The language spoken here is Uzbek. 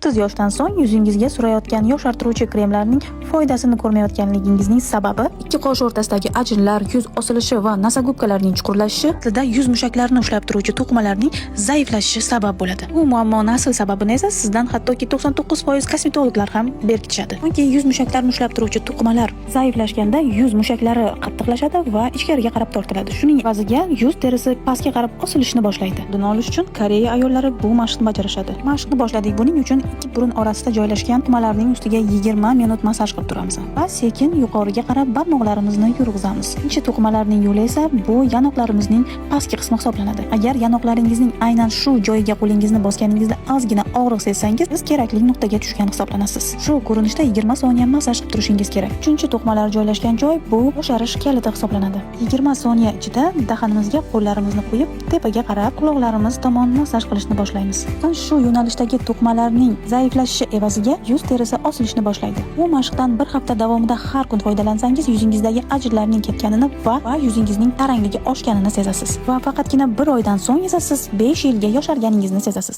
30 yoshdan so'ng yuzingizga surayotgan yoshartiruvchi kremlarning foydasini ko'rmayotganligingizning sababi ikki qosh o'rtasidagi ajinlar, yuz osilishi va nasagubkalarning chuqurlashishi, tilda yuz mushaklarini ushlab turuvchi to'qimalarning zaiflashishi sabab bo'ladi. Bu muammoni asl sababini esa sizdan hattoki 99% kosmetologlar ham berkitishadi. Chunki yuz mushaklarini ushlab turuvchi to'qimalar zaiflashganda yuz mushaklari qattiqlashadi va ichkariga qarab tortiladi. Shuning evaziga yuz terisi pastga qarab osilishni boshlaydi. Buni olish uchun Koreya ayollari bu mashqni bajarishadi. Mashqni boshladik. Buning uchun ikki burun orasida joylashgan to'qimalarning ustiga 20 minut masaj qilib turamiz va sekin yuqoriga qarab barmoqlarimizni yurg'izamiz. Ikkinchi to'qimalarning yo'li esa bu yanoqlarimizning pastki qismi hisoblanadi. Agar yanoqlaringizning aynan shu joyiga qo'lingizni bosganingizda ozgina og'riq sezsangiz, siz kerakli nuqtaga tushgan hisoblanasiz. Shu ko'rinishda 20 soniya masaj qilib turishingiz kerak. Uchinchi to'qimalar joylashgan joy bu yosharish kaliti hisoblanadi. 20 soniya ichida dahanimizga qo'llarimizni qo'yib, tepaga qarab quloqlarimiz tomon masaj qilishni boshlaymiz. So'ng shu yo'nalishdagi to'qimalarning zaiflashishi evaziga yuz terisi osilishni boshlaydi. Bu mashqdan bir hafta davomida har kun foydalansangiz, yuzingizdagi ajinlarning ketganini va yuzingizning tarangligi oshganini sezasiz. Va faqatgina bir oydan so'ng esa siz 5 yilga yosharganingizni sezasiz.